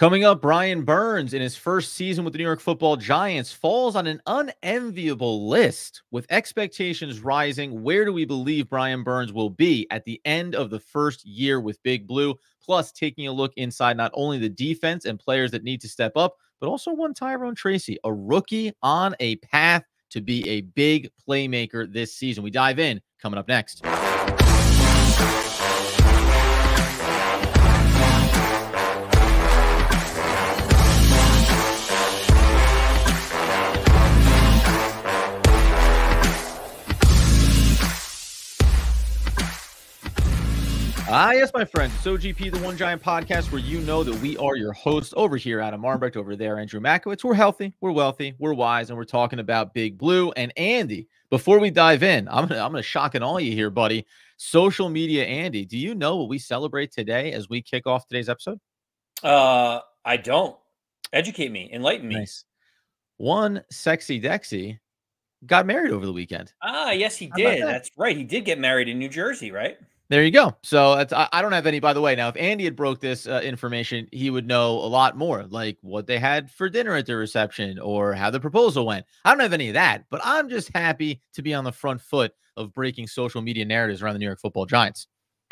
Coming up, Brian Burns in his first season with the New York Football Giants falls on an unenviable list. With expectations rising, where do we believe Brian Burns will be at the end of the first year with Big Blue? Plus, taking a look inside not only the defense and players that need to step up, but also one Tyrone Tracy, a rookie on a path to be a big playmaker this season. We dive in coming up next. Yes, my friends. It's OGP, the One Giant Podcast, where you know that we are your hosts. Over here, Adam Armbrecht. Over there, Andrew Makowitz. We're healthy, we're wealthy, we're wise, and we're talking about Big Blue. And Andy, before we dive in, I'm gonna shock and awe you here, buddy. Social media, Andy. Do you know what we celebrate today as we kick off today's episode? I don't. Educate me, enlighten me. Nice. One Sexy Dexy got married over the weekend. Yes, he did. That's right. He did get married in New Jersey, right? There you go. So I don't have any, by the way. Now, if Andy had broke this information, he would know a lot more, like what they had for dinner at the reception or how the proposal went. I don't have any of that, but I'm just happy to be on the front foot of breaking social media narratives around the New York Football Giants.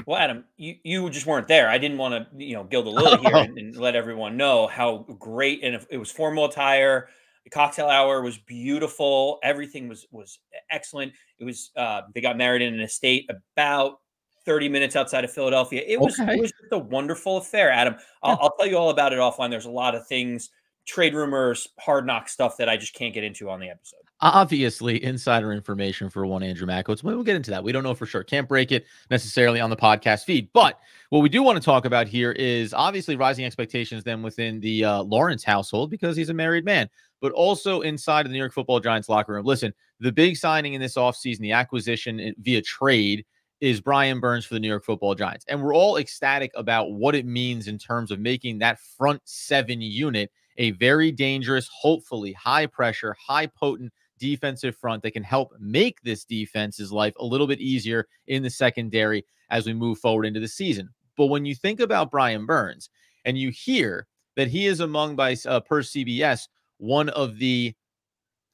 Well, Adam, you just weren't there. I didn't want to, gild the lily here and let everyone know how great. And it was formal attire. The cocktail hour was beautiful. Everything was excellent. It was they got married in an estate about 30 minutes outside of Philadelphia. It was just a wonderful affair, Adam. I'll tell you all about it offline. There's a lot of things, trade rumors, hard knock stuff that I just can't get into on the episode. Obviously, insider information for one Andrew Makowitz. We'll get into that. We don't know for sure. Can't break it necessarily on the podcast feed. But what we do want to talk about here is obviously rising expectations then within the Lawrence household because he's a married man, but also inside of the New York Football Giants locker room. Listen, the big signing in this offseason, the acquisition via trade, is Brian Burns for the New York Football Giants. And we're all ecstatic about what it means in terms of making that front seven unit a very dangerous, hopefully high pressure, high potent defensive front that can help make this defense's life a little bit easier in the secondary as we move forward into the season. But when you think about Brian Burns and you hear that he is among, per CBS, one of the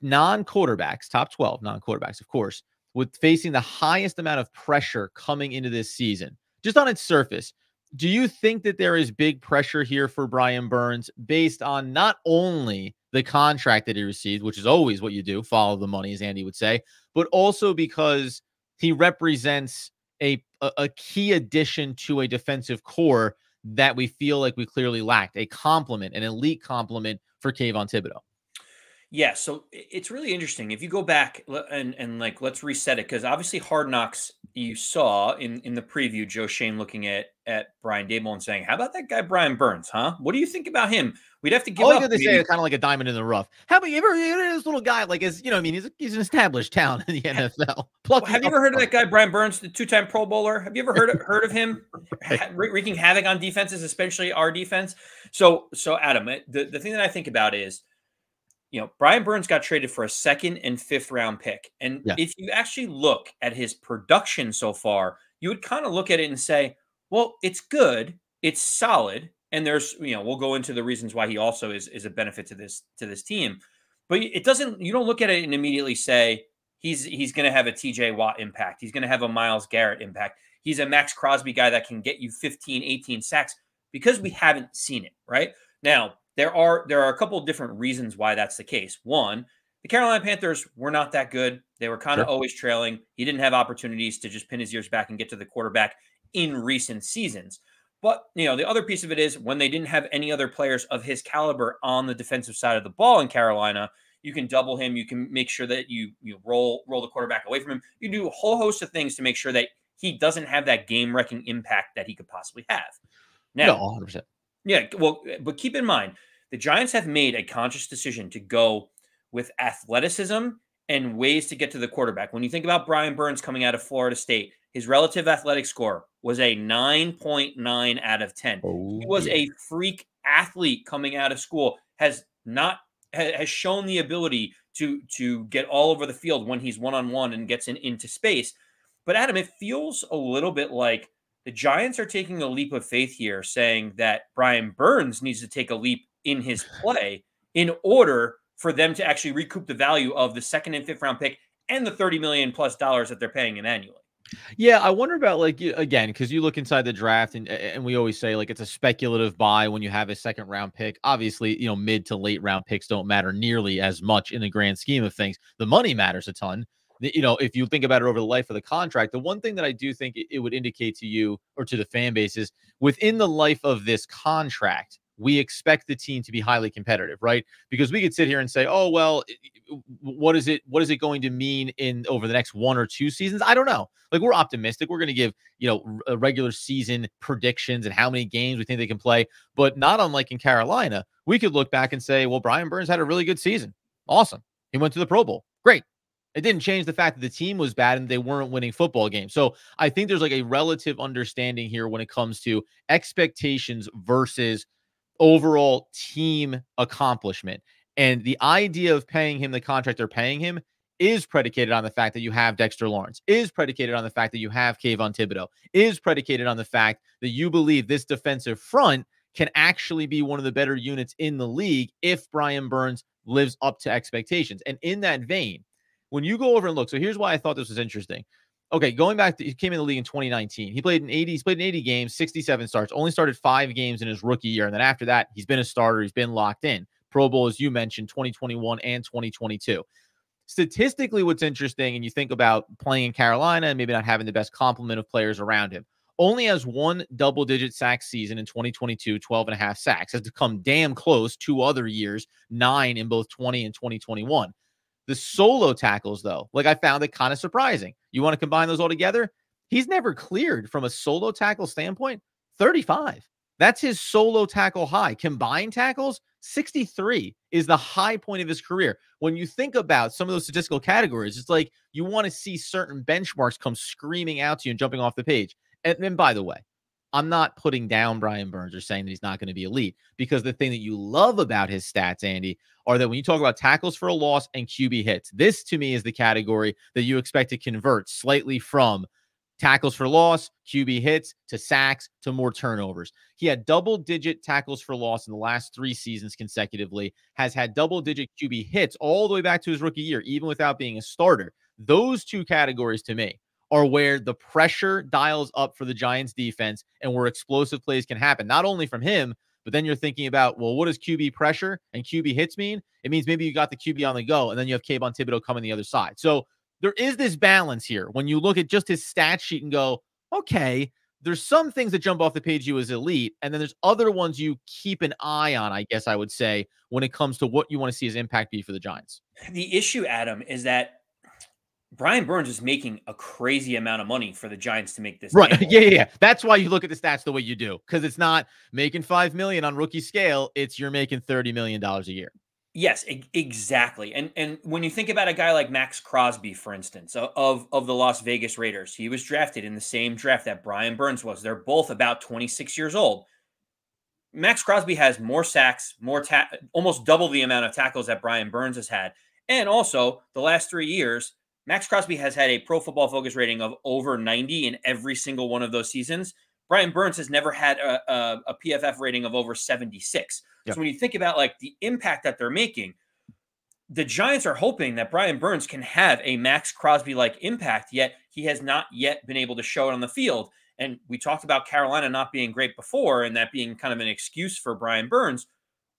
non-quarterbacks, top 12 non-quarterbacks, of course, with facing the highest amount of pressure coming into this season, just on its surface, do you think that there is big pressure here for Brian Burns based on not only the contract that he received, which is always what you do, follow the money, as Andy would say, but also because he represents a key addition to a defensive core that we feel like we clearly lacked, a complement, an elite complement for Kayvon Thibodeaux? Yeah, so it's really interesting. If you go back and like, let's reset it, because obviously Hard Knocks, you saw in the preview, Joe Shane looking at Brian Dable and saying, how about that guy Brian Burns, huh? What do you think about him? We'd have to give up. They say kind of like a diamond in the rough. How about you ever this little guy, like, is, I mean, he's an established talent in the NFL. Have you ever heard of that guy Brian Burns, the two-time Pro Bowler? Have you ever heard of him wreaking havoc on defenses, especially our defense? So Adam, the thing that I think about is, Brian Burns got traded for a 2nd and 5th round pick. And if you actually look at his production so far, you would kind of look at it and say, well, it's good, it's solid. And there's, we'll go into the reasons why he also is a benefit to this team. But you don't look at it and immediately say, he's going to have a TJ Watt impact. He's going to have a Myles Garrett impact. He's a Max Crosby guy that can get you 15, 18 sacks, because we haven't seen it, right? Now, there are a couple of different reasons why that's the case. One, the Carolina Panthers were not that good. They were kind of always trailing. He didn't have opportunities to just pin his ears back and get to the quarterback in recent seasons. But, the other piece of it is when they didn't have any other players of his caliber on the defensive side of the ball in Carolina, you can double him. You can make sure that you roll the quarterback away from him. You do a whole host of things to make sure that he doesn't have that game-wrecking impact that he could possibly have. Now, 100%. Yeah, well, but keep in mind, the Giants have made a conscious decision to go with athleticism and ways to get to the quarterback. When you think about Brian Burns coming out of Florida State, his relative athletic score was a 9.9 out of 10. He was a freak athlete coming out of school, has shown the ability to get all over the field when he's one-on-one and gets into space. But Adam, it feels a little bit like The Giants are taking a leap of faith here, saying that Brian Burns needs to take a leap in his play in order for them to actually recoup the value of the 2nd and 5th round pick and the $30 million plus that they're paying him annually. Yeah, I wonder about, like, again, because you look inside the draft, and we always say, like, it's a speculative buy when you have a 2nd round pick. Obviously, mid to late round picks don't matter nearly as much in the grand scheme of things. The money matters a ton. If you think about it over the life of the contract, the one thing that I do think it would indicate to you or to the fan base is within the life of this contract, we expect the team to be highly competitive, right? Because we could sit here and say, oh, well, what is it going to mean in over the next 1 or 2 seasons? I don't know. Like, we're optimistic. We're going to give, a regular season predictions and how many games we think they can play. But not unlike in Carolina, we could look back and say, well, Brian Burns had a really good season. Awesome. He went to the Pro Bowl. Great. It didn't change the fact that the team was bad and they weren't winning football games. So I think there's like a relative understanding here when it comes to expectations versus overall team accomplishment. And the idea of paying him the contract they're paying him is predicated on the fact that you have Dexter Lawrence, is predicated on the fact that you have Kayvon Thibodeaux, is predicated on the fact that you believe this defensive front can actually be one of the better units in the league if Brian Burns lives up to expectations. And in that vein, when you go over and look, so here's why I thought this was interesting. Okay, going back to, he came in the league in 2019. He played in 80 games, 67 starts, only started 5 games in his rookie year. And then after that, he's been a starter. He's been locked in. Pro Bowl, as you mentioned, 2021 and 2022. Statistically, what's interesting, and you think about playing in Carolina and maybe not having the best complement of players around him, only has 1 double-digit sack season in 2022, 12.5 sacks. Has to come damn close 2 other years, 9 in both 20 and 2021. The solo tackles, though, like, I found it kind of surprising. You want to combine those all together? He's never cleared from a solo tackle standpoint 35. That's his solo tackle high. Combined tackles, 63 is the high point of his career. When you think about some of those statistical categories, it's like you want to see certain benchmarks come screaming out to you and jumping off the page. And then, by the way, I'm not putting down Brian Burns or saying that he's not going to be elite, because the thing that you love about his stats, Andy, are that when you talk about tackles for a loss and QB hits, this to me is the category that you expect to convert slightly from tackles for loss, QB hits, to sacks, to more turnovers. He had double-digit tackles for loss in the last 3 seasons consecutively, has had double-digit QB hits all the way back to his rookie year, even without being a starter. Those 2 categories to me are where the pressure dials up for the Giants defense and where explosive plays can happen, not only from him, but then you're thinking about, well, what does QB pressure and QB hits mean? It means maybe you got the QB on the go, and then you have Kayvon Thibodeaux coming the other side. So there is this balance here when you look at just his stat sheet and go, okay, there's some things that jump off the page you as elite, and then there's other ones you keep an eye on, I guess I would say, when it comes to what you want to see his impact be for the Giants. The issue, Adam, is that Brian Burns is making a crazy amount of money for the Giants to make this. Right. Yeah. That's why you look at the stats the way you do, because it's not making $5 million on rookie scale. It's you're making $30 million a year. Yes, exactly. And when you think about a guy like Max Crosby, for instance, of the Las Vegas Raiders, he was drafted in the same draft that Brian Burns was. They're both about 26 years old. Max Crosby has more sacks, almost double the amount of tackles that Brian Burns has had. And also, the last 3 years, Max Crosby has had a Pro Football Focus rating of over 90 in every single one of those seasons. Brian Burns has never had a PFF rating of over 76. Yep. So when you think about like the impact that they're making, the Giants are hoping that Brian Burns can have a Max Crosby-like impact, yet he has not yet been able to show it on the field. And we talked about Carolina not being great before and that being kind of an excuse for Brian Burns.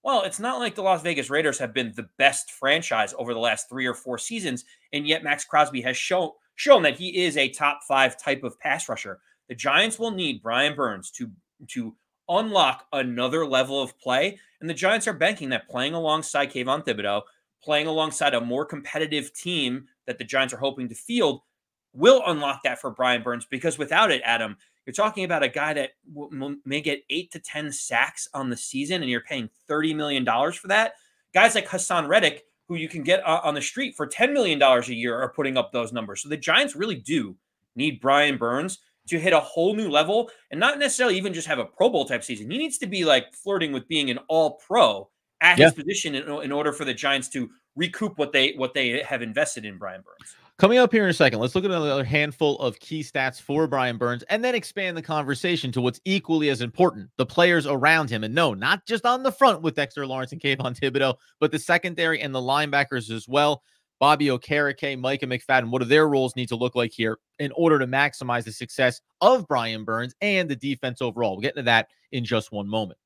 Well, it's not like the Las Vegas Raiders have been the best franchise over the last 3 or 4 seasons, and yet Max Crosby has shown that he is a top 5 type of pass rusher. The Giants will need Brian Burns to unlock another level of play, and the Giants are banking that playing alongside Kayvon Thibodeaux, playing alongside a more competitive team that the Giants are hoping to field, will unlock that for Brian Burns, because without it, Adam, you're talking about a guy that may get 8 to 10 sacks on the season, and you're paying $30 million for that. Guys like Hassan Reddick, who you can get on the street for $10 million a year, are putting up those numbers. So the Giants really do need Brian Burns to hit a whole new level and not necessarily even just have a Pro Bowl type season. He needs to be like flirting with being an all-pro at his position in order for the Giants to recoup what they have invested in Brian Burns. Coming up here in a second, let's look at another handful of key stats for Brian Burns and then expand the conversation to what's equally as important, the players around him. And no, not just on the front with Dexter Lawrence and Kayvon Thibodeaux, but the secondary and the linebackers as well. Bobby Okereke, Micah McFadden, what do their roles need to look like here in order to maximize the success of Brian Burns and the defense overall? We'll get into that in just one moment.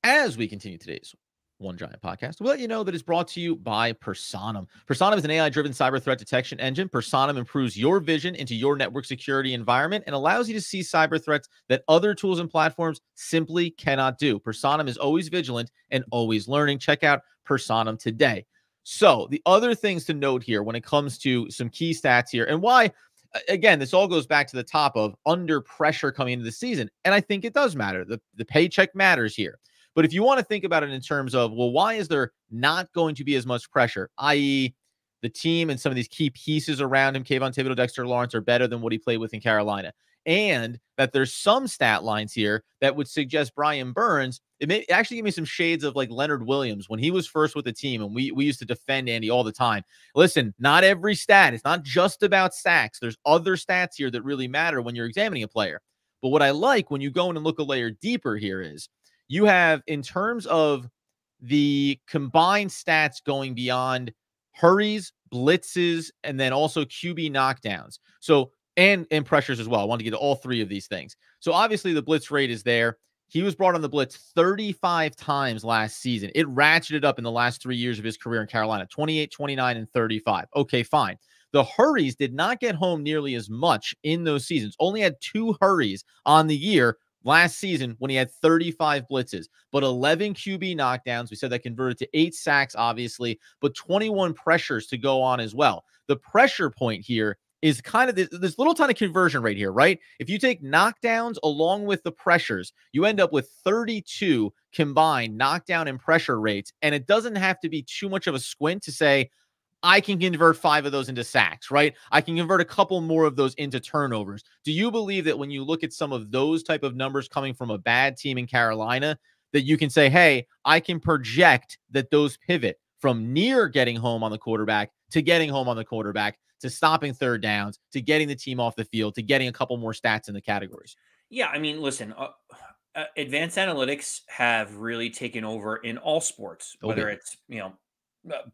As we continue today's One Giant podcast, we'll let you know that it's brought to you by Personam. Personam is an AI-driven cyber threat detection engine. Personam improves your vision into your network security environment and allows you to see cyber threats that other tools and platforms simply cannot do. Personam is always vigilant and always learning. Check out Personam today. So the other things to note here when it comes to some key stats here and why, again, this all goes back to the top of under pressure coming into the season. And I think it does matter. The paycheck matters here. But if you want to think about it in terms of, well, why is there not going to be as much pressure, i.e. the team and some of these key pieces around him, Kayvon Thibodeaux, Dexter Lawrence, are better than what he played with in Carolina. And that there's some stat lines here that would suggest Brian Burns, it may actually give me some shades of like Leonard Williams when he was first with the team. And we used to defend Andy all the time. Listen, not every stat. It's not just about sacks. There's other stats here that really matter when you're examining a player. But what I like when you go in and look a layer deeper here is you have, in terms of the combined stats going beyond hurries, blitzes, and then also QB knockdowns. So, and pressures as well. I want to get to all three of these things. So obviously the blitz rate is there. He was brought on the blitz 35 times last season. It ratcheted up in the last 3 years of his career in Carolina, 28, 29, and 35. Okay, fine. The hurries did not get home nearly as much in those seasons. Only had 2 hurries on the year last season when he had 35 blitzes, but 11 QB knockdowns. We said that converted to 8 sacks, obviously, but 21 pressures to go on as well. The pressure point here is kind of this little tiny conversion rate here, right? If you take knockdowns along with the pressures, you end up with 32 combined knockdown and pressure rates. And it doesn't have to be too much of a squint to say, I can convert 5 of those into sacks, right? I can convert a couple more of those into turnovers. Do you believe that when you look at some of those type of numbers coming from a bad team in Carolina, that you can say, hey, I can project that those pivot from near getting home on the quarterback to getting home on the quarterback to stopping third downs to getting the team off the field to getting a couple more stats in the categories? Yeah, I mean, listen, advanced analytics have really taken over in all sports, whether it's,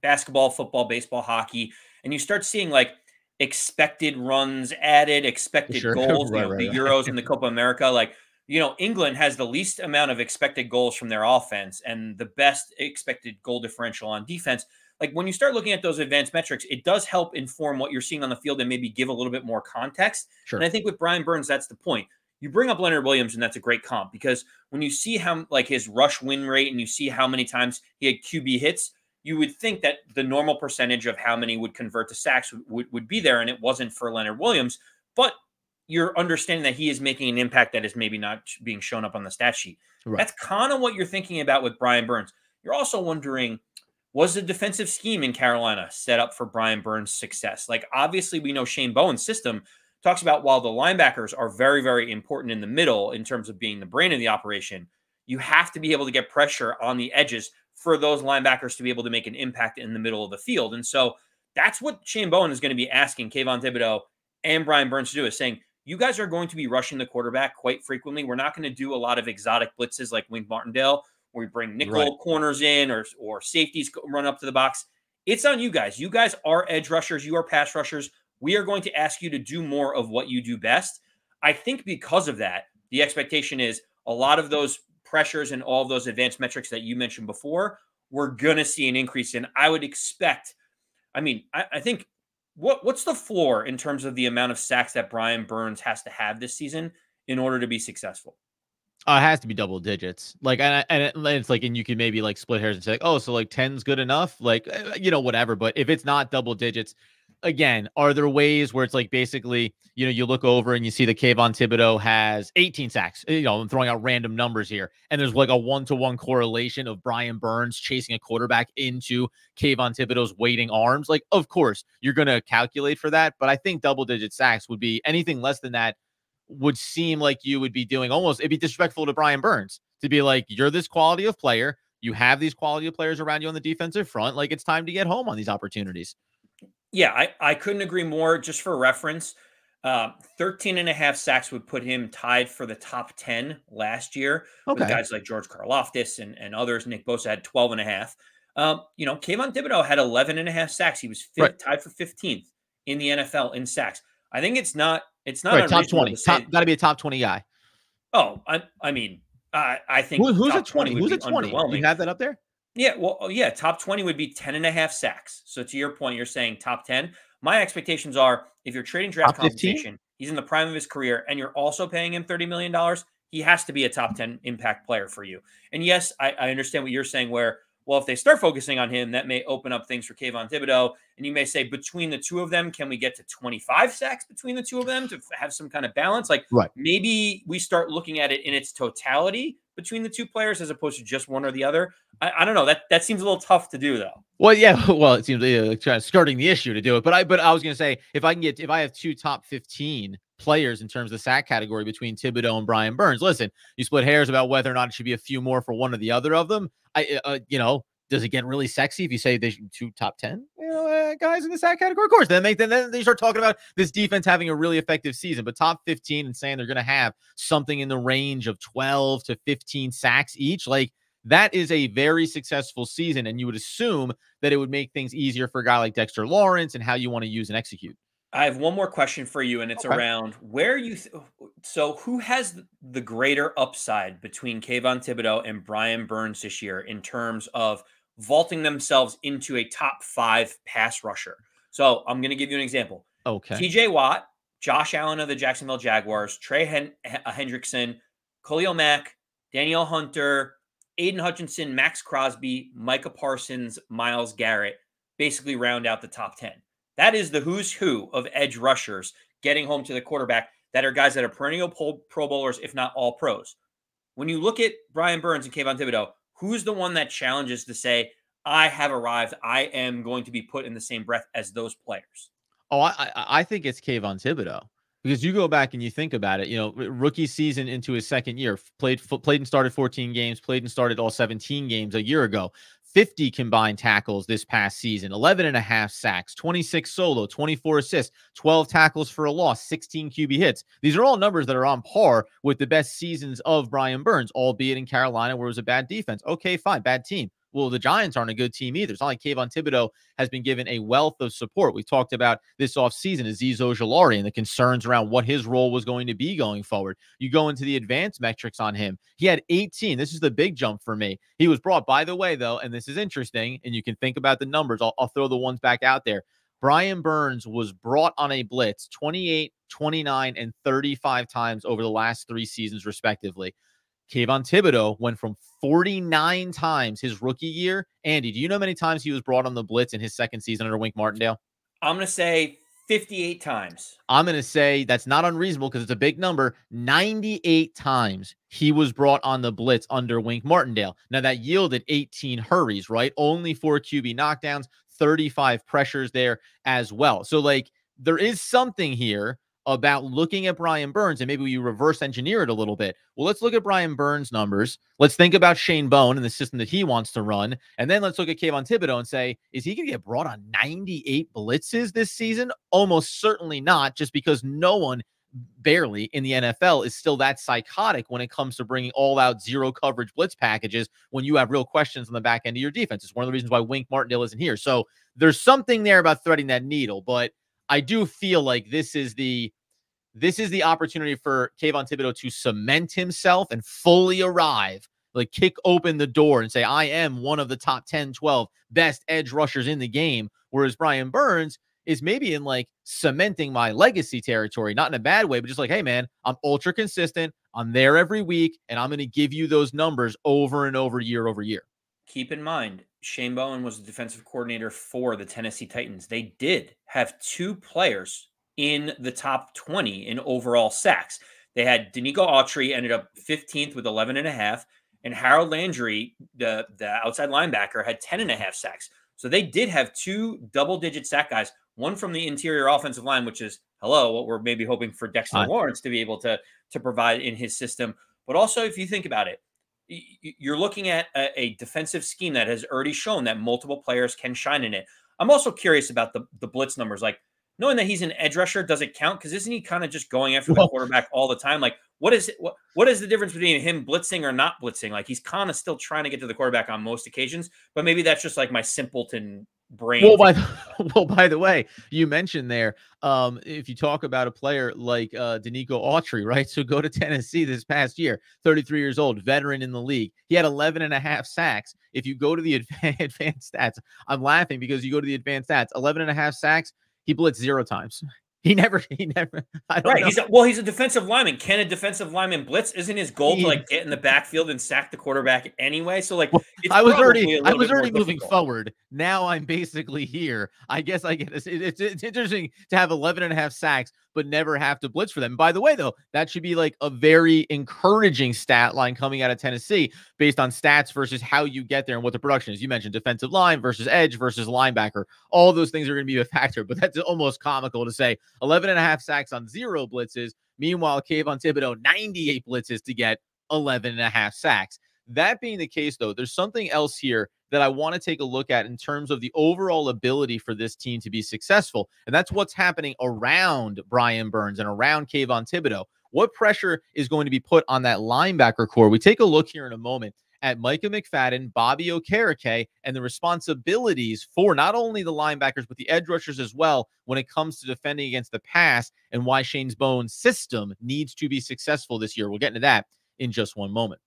basketball, football, baseball, hockey, and you start seeing like expected runs added, expected goals, Right. the Euros and the Copa America. Like, England has the least amount of expected goals from their offense and the best expected goal differential on defense. Like when you start looking at those advanced metrics, it does help inform what you're seeing on the field and maybe give a little bit more context. Sure. And I think with Brian Burns, that's the point. You bring up Leonard Williams, and that's a great comp because when you see how like his rush win rate and you see how many times he had QB hits, you would think that the normal percentage of how many would convert to sacks would be there, and it wasn't for Leonard Williams. But you're understanding that he is making an impact that is maybe not being shown up on the stat sheet. Right. That's kind of what you're thinking about with Brian Burns. You're also wondering, was the defensive scheme in Carolina set up for Brian Burns' success? Like, obviously, we know Shane Bowen's system talks about while the linebackers are very, very important in the middle in terms of being the brain of the operation, you have to be able to get pressure on the edges for those linebackers to be able to make an impact in the middle of the field. And so that's what Shane Bowen is going to be asking Kayvon Thibodeaux and Brian Burns to do, is saying, you guys are going to be rushing the quarterback quite frequently. We're not going to do a lot of exotic blitzes like Wink Martindale, where we bring nickel corners in or safeties run up to the box. It's on you guys. You guys are edge rushers. You are pass rushers. We are going to ask you to do more of what you do best. I think because of that, the expectation is a lot of those pressures and all of those advanced metrics that you mentioned before, we're going to see an increase in. I would expect, I think what's the floor in terms of the amount of sacks that Brian Burns has to have this season in order to be successful? It has to be double digits. Like, and it's like, and you can maybe like split hairs and say, oh, so like 10's good enough, like, whatever. But if it's not double digits, again, are there ways where it's like basically, you look over and you see that Kayvon Thibodeaux has 18 sacks, I'm throwing out random numbers here. And there's like a 1-to-1 correlation of Brian Burns chasing a quarterback into Kayvon Thibodeaux's waiting arms. Like, of course, you're going to calculate for that. But I think double digit sacks would be anything less than that would seem like you would be doing almost, it'd be disrespectful to Brian Burns to be like, you're this quality of player. You have these quality of players around you on the defensive front. Like, it's time to get home on these opportunities. Yeah, I couldn't agree more. Just for reference, 13 and a half sacks would put him tied for the top 10 last year with Okay. guys like George Karlaftis and others. Nick Bosa had 12 and a half. Kayvon Thibodeaux had 11 and a half sacks. He was Right. tied for 15th in the NFL in sacks. I think it's not Right. Top unreasonable 20. to say, Got to be a top 20 guy. oh, I mean, I think Who's a top 20 20? would Who's be a 20? You underwhelming. have that up there? Yeah, well, yeah, top 20 would be 10 and a half sacks. So to your point, you're saying top 10. My expectations are if you're trading draft Top 15? compensation, he's in the prime of his career, and you're also paying him $30 million, he has to be a top 10 impact player for you. And yes, I understand what you're saying where, well, if they start focusing on him, that may open up things for Kayvon Thibodeaux. And you may say between the two of them, can we get to 25 sacks between the two of them to have some kind of balance? Like Right. maybe we start looking at it in its totality between the two players as opposed to just one or the other. I don't know. That seems a little tough to do though. Well, yeah. Well, it seems kind of skirting the issue to do it. But I was going to say if I have two top 15 players in terms of the sack category between Thibodeaux and Brian Burns, listen, you split hairs about whether or not it should be a few more for one or the other of them. Does it get really sexy if you say they should two top 10 guys in the sack category? Of course, then they start talking about this defense having a really effective season. But top 15 and saying they're going to have something in the range of 12 to 15 sacks each, like that is a very successful season. And you would assume that it would make things easier for a guy like Dexter Lawrence and how you want to use and execute. I have one more question for you, and it's Okay. around where you. So, who has the greater upside between Kayvon Thibodeaux and Brian Burns this year in terms of vaulting themselves into a top 5 pass rusher? So, I'm going to give you an example. Okay. T.J. Watt, Josh Allen of the Jacksonville Jaguars, Trey Hendrickson, Khalil Mack, Danielle Hunter, Aiden Hutchinson, Max Crosby, Micah Parsons, Myles Garrett, basically round out the top 10. That is the who's who of edge rushers getting home to the quarterback that are guys that are perennial Pro Bowlers, if not all pros. When you look at Brian Burns and Kayvon Thibodeaux, who's the one that challenges to say, I have arrived, I am going to be put in the same breath as those players? Oh, I think it's Kayvon Thibodeaux because you go back and you think about it, rookie season into his second year, played and started 14 games, played and started all 17 games a year ago, 50 combined tackles this past season, 11 and a half sacks, 26 solo, 24 assists, 12 tackles for a loss, 16 QB hits. These are all numbers that are on par with the best seasons of Brian Burns, albeit in Carolina where it was a bad defense. Okay, fine, bad team. Well, the Giants aren't a good team either. It's not like Kayvon Thibodeaux has been given a wealth of support. We talked about this offseason, Azeez Ojulari, and the concerns around what his role was going to be going forward. You go into the advanced metrics on him. He had 18. This is the big jump for me. He was brought, by the way, though, and this is interesting, and you can think about the numbers. I'll throw the ones back out there. Brian Burns was brought on a blitz 28, 29, and 35 times over the last 3 seasons, respectively. Kayvon Thibodeaux went from 49 times his rookie year. Andy, do you know how many times he was brought on the blitz in his second season under Wink Martindale? I'm going to say 58 times. I'm going to say that's not unreasonable because it's a big number. 98 times he was brought on the blitz under Wink Martindale. Now, that yielded 18 hurries, right? Only 4 QB knockdowns, 35 pressures there as well. So, there is something here about looking at Brian Burns, and maybe we reverse engineer it a little bit. Well, let's look at Brian Burns' numbers. Let's think about Shane Bowen and the system that he wants to run. And then let's look at Kayvon Thibodeaux and say, is he going to get brought on 98 blitzes this season? Almost certainly not, just because no one barely in the NFL is still that psychotic when it comes to bringing all-out zero coverage blitz packages when you have real questions on the back end of your defense. It's one of the reasons why Wink Martindale isn't here. So there's something there about threading that needle, but I do feel like this is the opportunity for Kayvon Thibodeaux to cement himself and fully arrive, kick open the door and say, I am one of the top 10, 12 best edge rushers in the game. Whereas Brian Burns is maybe in cementing my legacy territory, not in a bad way, but just hey man, I'm ultra consistent. I'm there every week and I'm going to give you those numbers over and over, year over year. Keep in mind, Shane Bowen was the defensive coordinator for the Tennessee Titans. They did have 2 players in the top 20 in overall sacks. They had Danico Autry ended up 15th with 11 and a half, and Harold Landry, the outside linebacker, had 10 and a half sacks. So they did have 2 double-digit sack guys, one from the interior offensive line, which is, what we're maybe hoping for Dexter Lawrence to be able to provide in his system. But also, if you think about it, you're looking at a defensive scheme that has already shown that multiple players can shine in it. I'm also curious about the blitz numbers. Like, knowing that he's an edge rusher, does it count? Because isn't he kind of just going after the quarterback all the time? Like, what is it? What is the difference between him blitzing or not blitzing? Like, he's kind of still trying to get to the quarterback on most occasions, but maybe that's just like my simpleton brain. By the way, you mentioned there, if you talk about a player like Danico Autry, right? So go to Tennessee this past year, 33 years old, veteran in the league. He had 11.5 sacks. If you go to the advanced stats, I'm laughing because you go to the advanced stats, 11.5 sacks. He blitzed 0 times. He never, I don't know. He's a defensive lineman. Can a defensive lineman blitz? Isn't his goal to like get in the backfield and sack the quarterback anyway? So like, I was already moving forward. Now I'm basically here. I guess I get this. It's interesting to have 11.5 sacks, but never have to blitz for them. By the way, though, that should be like a very encouraging stat line coming out of Tennessee based on stats versus how you get there and what the production is. You mentioned defensive line versus edge versus linebacker. All those things are going to be a factor, but that's almost comical to say 11.5 sacks on 0 blitzes. Meanwhile, Kayvon Thibodeaux, 98 blitzes to get 11.5 sacks. That being the case, though, there's something else here that I want to take a look at in terms of the overall ability for this team to be successful. And that's what's happening around Brian Burns and around Kayvon Thibodeaux. What pressure is going to be put on that linebacker core? We take a look here in a moment at Micah McFadden, Bobby Okereke, and the responsibilities for not only the linebackers, but the edge rushers as well when it comes to defending against the pass and why Shane Bowen's system needs to be successful this year. We'll get into that in just one moment.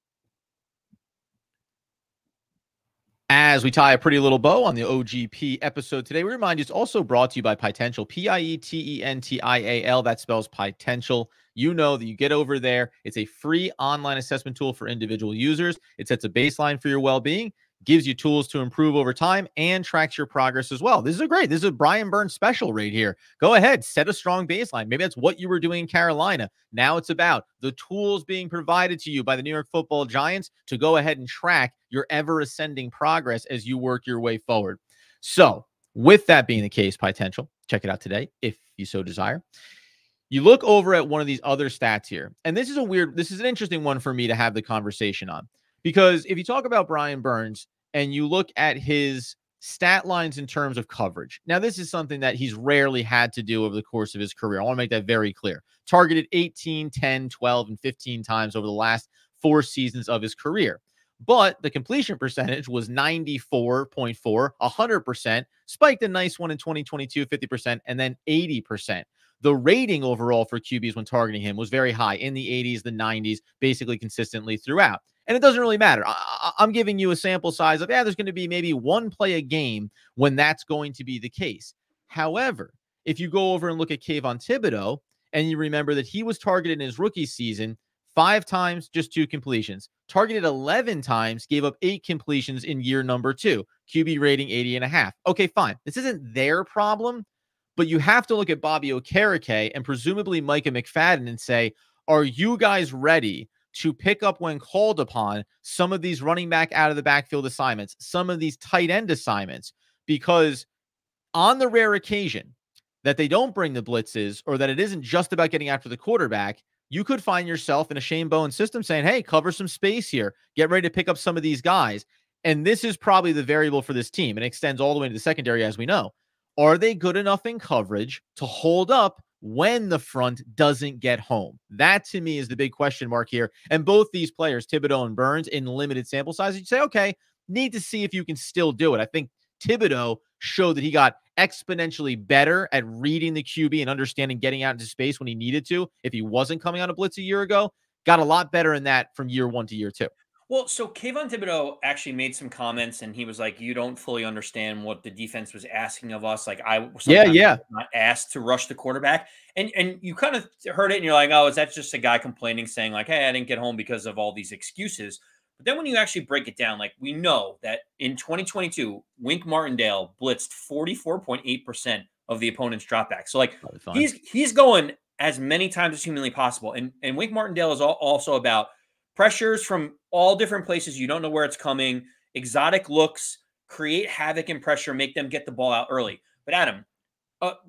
As we tie a pretty little bow on the OGP episode today, we remind you it's also brought to you by Potential, Pietential. That spells potential. You know that you get over there. It's a free online assessment tool for individual users. It sets a baseline for your well-being, gives you tools to improve over time, and tracks your progress as well. This is a Brian Burns special right here. Go ahead, set a strong baseline. Maybe that's what you were doing in Carolina. Now it's about the tools being provided to you by the New York Football Giants to go ahead and track your ever-ascending progress as you work your way forward. So with that being the case, Potential, check it out today if you so desire. You look over at one of these other stats here, and this is an interesting one for me to have the conversation on. Because if you talk about Brian Burns and you look at his stat lines in terms of coverage, now this is something that he's rarely had to do over the course of his career. I want to make that very clear. Targeted 18, 10, 12, and 15 times over the last 4 seasons of his career. But the completion percentage was 94.4, 100%, spiked a nice one in 2022, 50%, and then 80%. The rating overall for QBs when targeting him was very high, in the 80s, the 90s, basically consistently throughout. And it doesn't really matter. I'm giving you a sample size of, there's going to be maybe 1 play a game when that's going to be the case. However, if you go over and look at Kayvon Thibodeaux, and you remember that he was targeted in his rookie season 5 times, just 2 completions. Targeted 11 times, gave up 8 completions in year number 2. QB rating 80.5. Okay, fine. This isn't their problem, but you have to look at Bobby Okereke and presumably Micah McFadden and say, are you guys ready to pick up when called upon some of these running back out of the backfield assignments, some of these tight end assignments? Because on the rare occasion that they don't bring the blitzes or that it isn't just about getting after the quarterback, you could find yourself in a Shane Bowen system saying, hey, cover some space here. Get ready to pick up some of these guys. And this is probably the variable for this team. It extends all the way to the secondary, as we know. Are they good enough in coverage to hold up when the front doesn't get home? That, to me, is the big question mark here. And both these players, Thibodeaux and Burns, in limited sample size, you say, okay, need to see if you can still do it. I think Thibodeaux showed that he got exponentially better at reading the QB and understanding getting out into space when he needed to. If he wasn't coming on a blitz a year ago, got a lot better in that from year 1 to year 2. Well, so Kayvon Thibodeaux actually made some comments, and he was like, you don't fully understand what the defense was asking of us. Like, I was not asked to rush the quarterback. And you kind of heard it, and you're like, oh, is that just a guy complaining, saying like, hey, I didn't get home because of all these excuses? But then when you actually break it down, like, we know that in 2022, Wink Martindale blitzed 44.8% of the opponent's dropback. So, like, he's going as many times as humanly possible. And Wink Martindale is also about pressures from all different places. You don't know where it's coming. Exotic looks, create havoc and pressure, make them get the ball out early. But Adam,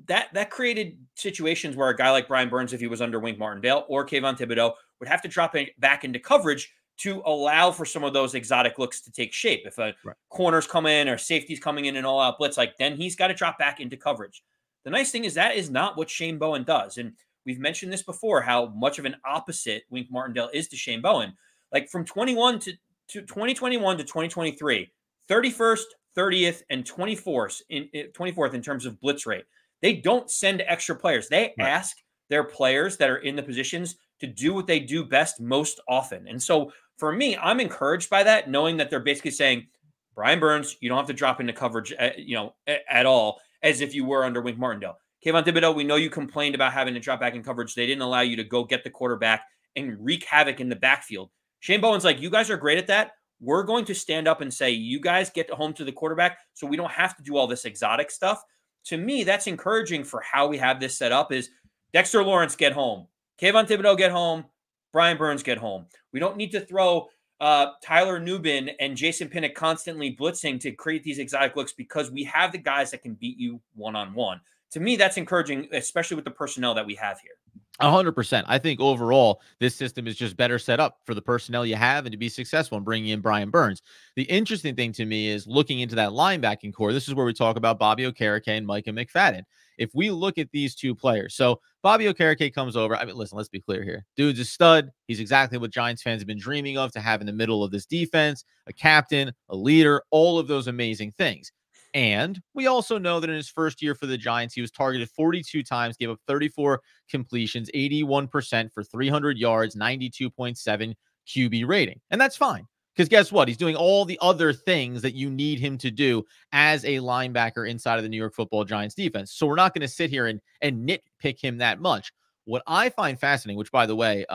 that created situations where a guy like Brian Burns, if he was under Wink Martindale or Kayvon Thibodeaux, would have to drop back into coverage to allow for some of those exotic looks to take shape. If a corner's come in or safety's coming in and all out blitz, like then he's got to drop back into coverage. The nice thing is that is not what Shane Bowen does. And we've mentioned this before, how much of an opposite Wink Martindale is to Shane Bowen. Like from 2021 to 2023, 31st, 30th, and 24th in terms of blitz rate. They don't send extra players. They ask their players that are in the positions to do what they do best most often. And so for me, I'm encouraged by that, knowing that they're basically saying, Brian Burns, you don't have to drop into coverage, at all, as if you were under Wink Martindale. Kayvon Thibodeaux, we know you complained about having to drop back in coverage. They didn't allow you to go get the quarterback and wreak havoc in the backfield. Shane Bowen's like, you guys are great at that. We're going to stand up and say, you guys get home to the quarterback so we don't have to do all this exotic stuff. To me, that's encouraging for how we have this set up is Dexter Lawrence get home, Kayvon Thibodeaux get home, Brian Burns get home. We don't need to throw Tyler Nubin and Jason Pinnock constantly blitzing to create these exotic looks because we have the guys that can beat you one-on-one. To me, that's encouraging, especially with the personnel that we have here. 100%. I think overall, this system is just better set up for the personnel you have and to be successful in bringing in Brian Burns. The interesting thing to me is looking into that linebacking core. This is where we talk about Bobby Okereke and Micah McFadden. If we look at these two players, so Bobby Okereke comes over. I mean, listen, let's be clear here. Dude's a stud. He's exactly what Giants fans have been dreaming of to have in the middle of this defense, a captain, a leader, all of those amazing things. And we also know that in his first year for the Giants, he was targeted 42 times, gave up 34 completions, 81% for 300 yards, 92.7 QB rating. And that's fine. Because guess what? He's doing all the other things that you need him to do as a linebacker inside of the New York Football Giants defense. So we're not going to sit here and nitpick him that much. What I find fascinating, which, by the way,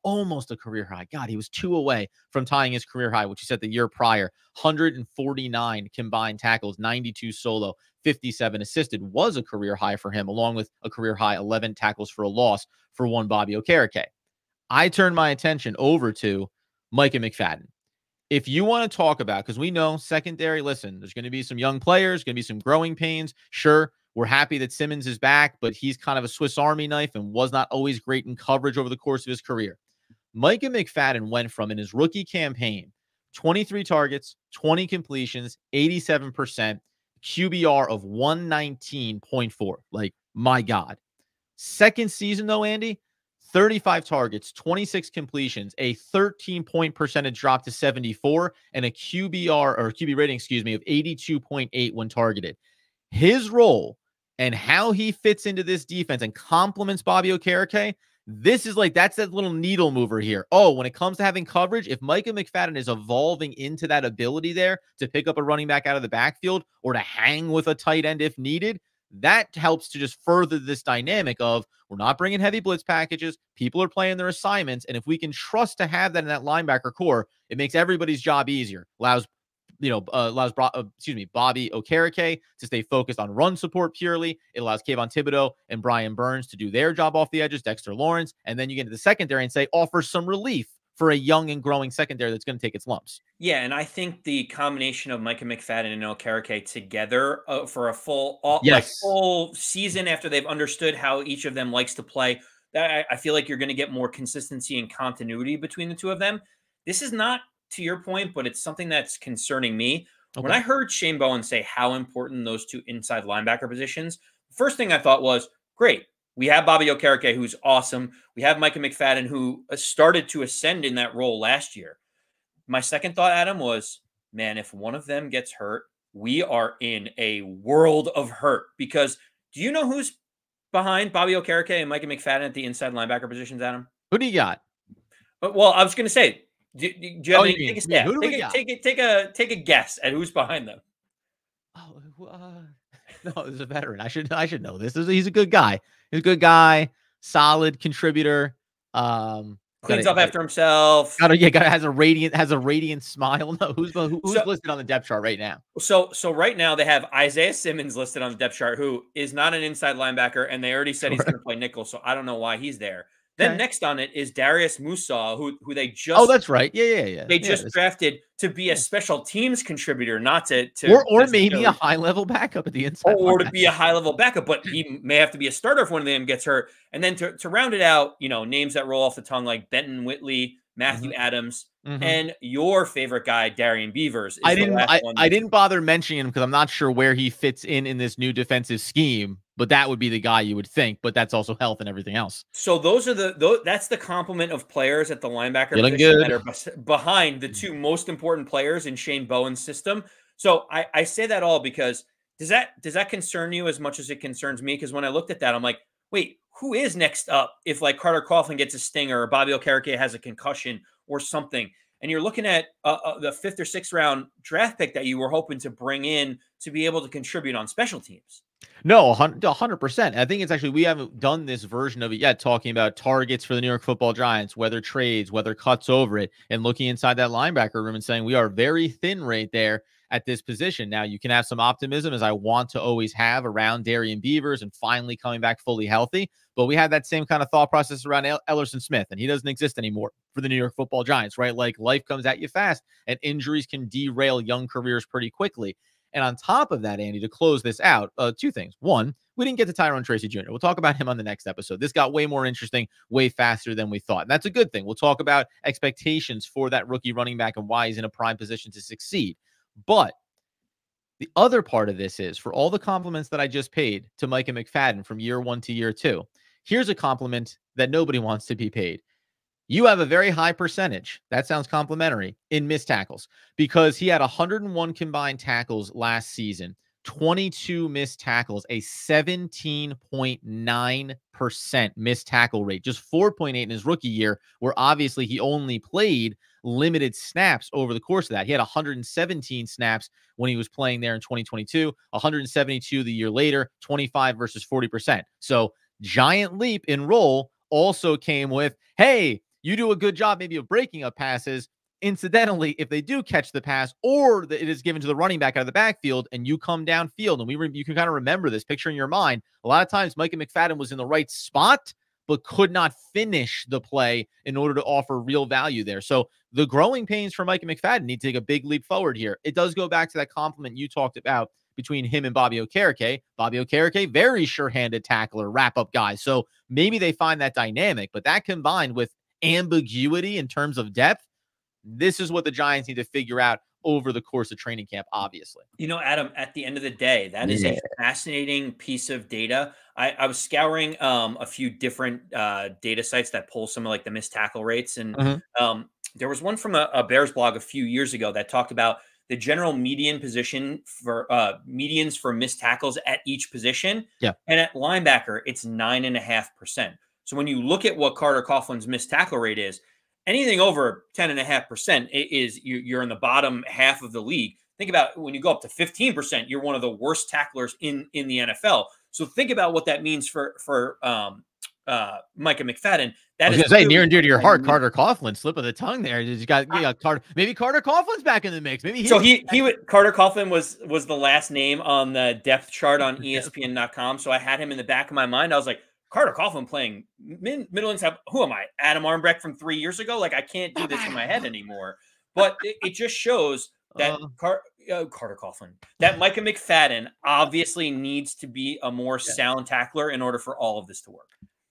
almost a career high. God, he was 2 away from tying his career high, which he set the year prior. 149 combined tackles, 92 solo, 57 assisted was a career high for him, along with a career high 11 tackles for a loss for one Bobby Okereke. I turned my attention over to Micah McFadden. If you want to talk about, because we know secondary, listen, there's going to be some young players, going to be some growing pains. Sure, we're happy that Simmons is back, but he's kind of a Swiss Army knife and was not always great in coverage over the course of his career. Micah McFadden went from, in his rookie campaign, 23 targets, 20 completions, 87%, QBR of 119.4. Like, my God. Second season, though, Andy, 35 targets, 26 completions, a 13-point percentage drop to 74, and a QB rating, of 82.8 when targeted. His role and how he fits into this defense and complements Bobby Okereke, this is like, that's that little needle mover here. Oh, when it comes to having coverage, if Micah McFadden is evolving into that ability there to pick up a running back out of the backfield or to hang with a tight end if needed, that helps to just further this dynamic of we're not bringing heavy blitz packages. People are playing their assignments. And if we can trust to have that in that linebacker core, it makes everybody's job easier. Allows Bobby Okereke to stay focused on run support purely. It allows Kayvon Thibodeaux and Brian Burns to do their job off the edges, Dexter Lawrence, and then you get into the secondary and say, offer some relief for a young and growing secondary that's going to take its lumps. Yeah, and I think the combination of Micah McFadden and Okereke together for a full season after they've understood how each of them likes to play, that I feel like you're going to get more consistency and continuity between the two of them. This is not, to your point, but it's something that's concerning me. Okay. When I heard Shane Bowen say how important those two inside linebacker positions, the first thing I thought was, great. We have Bobby Okereke, who's awesome. We have Micah McFadden, who started to ascend in that role last year. My second thought, Adam, was, man, if one of them gets hurt, we are in a world of hurt. Because do you know who's behind Bobby Okereke and Micah McFadden at the inside linebacker positions, Adam? Who do you got? Well, I was going to say, do you have any, take a stab? Take a guess at who's behind them. No, there's a veteran. I should know this. He's a good guy. He's a good guy, solid contributor. Cleans up after himself. Has a radiant smile. No, who's listed on the depth chart right now? So right now they have Isaiah Simmons listed on the depth chart, who is not an inside linebacker, and they already said he's going to play nickel. So I don't know why he's there. Then next on it is Darius Musa, who they just... Oh, that's right. Yeah. They just drafted to be a special teams contributor, not to or maybe a high-level backup at the inside. Or to be a high-level backup, but he may have to be a starter if one of them gets hurt. And then to round it out, names that roll off the tongue like Benton Whitley, Matthew Adams, and your favorite guy, Darian Beavers, is I the didn't last I, one. I didn't bother mentioning him because I'm not sure where he fits in this new defensive scheme, but that would be the guy you would think, but that's also health and everything else. So that's the complement of players at the linebacker Feeling position good. that are behind the two most important players in Shane Bowen's system. So I say that all because does that concern you as much as it concerns me? Because when I looked at that, I'm like, wait, who is next up if like Carter Coughlin gets a stinger or Bobby Okereke has a concussion or something? And you're looking at the 5th or 6th round draft pick that you were hoping to bring in to be able to contribute on special teams. No, 100%. I think it's actually, we haven't done this version of it yet, talking about targets for the New York Football Giants, whether trades, whether cuts over it, and looking inside that linebacker room and saying we are very thin right there at this position. Now, you can have some optimism, as I want to always have, around Darian Beavers and finally coming back fully healthy. But we had that same kind of thought process around Ellerson Smith, and he doesn't exist anymore for the New York Football Giants, right? Like, life comes at you fast, and injuries can derail young careers pretty quickly. And on top of that, Andy, to close this out, 2 things. One, we didn't get to Tyrone Tracy Jr. We'll talk about him on the next episode. This got way more interesting, way faster than we thought. And that's a good thing. We'll talk about expectations for that rookie running back and why he's in a prime position to succeed. But the other part of this is, for all the compliments that I just paid to Micah McFadden from year 1 to year 2, here's a compliment that nobody wants to be paid. You have a very high percentage. That sounds complimentary in missed tackles, because he had 101 combined tackles last season, 22 missed tackles, a 17.9% missed tackle rate, just 4.8 in his rookie year, where obviously he only played limited snaps over the course of that. He had 117 snaps when he was playing there in 2022, 172 the year later, 25 versus 40%. So giant leap in role also came with, hey, you do a good job maybe of breaking up passes. Incidentally, if they do catch the pass, or it is given to the running back out of the backfield and you come downfield, and you can kind of remember this picture in your mind. A lot of times Micah McFadden was in the right spot, but could not finish the play in order to offer real value there. So the growing pains for Micah McFadden need to take a big leap forward here. It does go back to that compliment you talked about between him and Bobby Okereke. Bobby Okereke, very sure-handed tackler, wrap-up guy. So maybe they find that dynamic, but that combined with ambiguity in terms of depth, this is what the Giants need to figure out over the course of training camp, obviously. You know, Adam, at the end of the day, that is a fascinating piece of data. I was scouring a few different data sites that pull some of like the missed tackle rates. And there was one from a Bears blog a few years ago that talked about the general median position for medians for missed tackles at each position. Yeah. And at linebacker, it's 9.5%. So when you look at what Carter Coughlin's missed tackle rate is, anything over 10.5% is you're in the bottom half of the league. Think about when you go up to 15%, you're one of the worst tacklers in the NFL. So think about what that means for Micah McFadden. That is say near and dear to your heart, Carter Coughlin, slip of the tongue there. You got Carter. Maybe Carter Coughlin's back in the mix. Maybe Carter Coughlin was the last name on the depth chart on ESPN.com. So I had him in the back of my mind. I was like, Carter Coughlin playing middle inside. Who am I? Adam Armbrecht from 3 years ago? Like, I can't do this in my head anymore. But it just shows that Carter Coughlin, that Micah McFadden obviously needs to be a more sound tackler in order for all of this to work.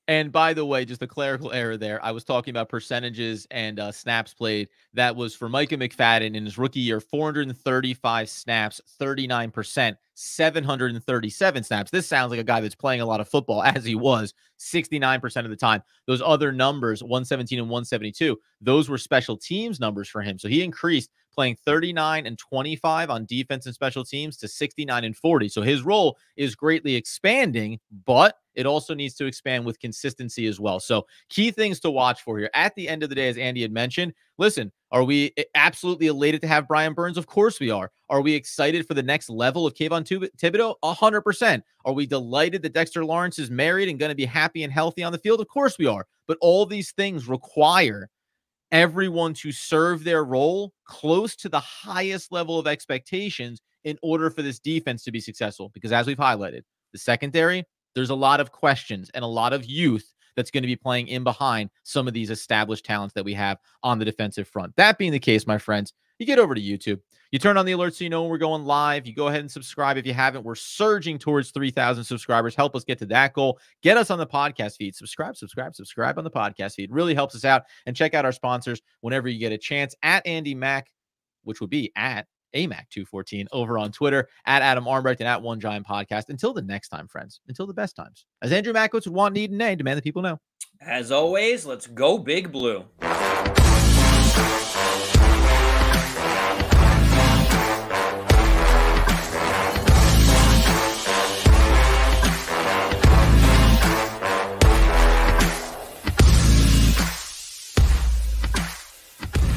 And by the way, just a clerical error there. I was talking about percentages and snaps played. That was for Micah McFadden in his rookie year, 435 snaps, 39%, 737 snaps. This sounds like a guy that's playing a lot of football, as he was 69% of the time. Those other numbers, 117 and 172, those were special teams numbers for him. So he increased playing 39 and 25 on defense and special teams to 69 and 40. So his role is greatly expanding, but it also needs to expand with consistency as well. So key things to watch for here. At the end of the day, as Andy had mentioned, listen, are we absolutely elated to have Brian Burns? Of course we are. Are we excited for the next level of Kayvon Thibodeaux? 100%. Are we delighted that Dexter Lawrence is married and going to be happy and healthy on the field? Of course we are. But all these things require everyone to serve their role close to the highest level of expectations in order for this defense to be successful. Because as we've highlighted, the secondary, there's a lot of questions and a lot of youth that's going to be playing in behind some of these established talents that we have on the defensive front. That being the case, my friends, you get over to YouTube. You turn on the alerts so you know when we're going live. You go ahead and subscribe if you haven't. We're surging towards 3,000 subscribers. Help us get to that goal. Get us on the podcast feed. Subscribe on the podcast feed. Really helps us out. And check out our sponsors whenever you get a chance. At Andy Mack, which would be at AMAC214 over on Twitter, at Adam Armbrecht, and at One Giant Podcast. Until the next time, friends. Until the best times. As Andrew Mackowitz would want, need, and demand that people know. As always, let's go Big Blue.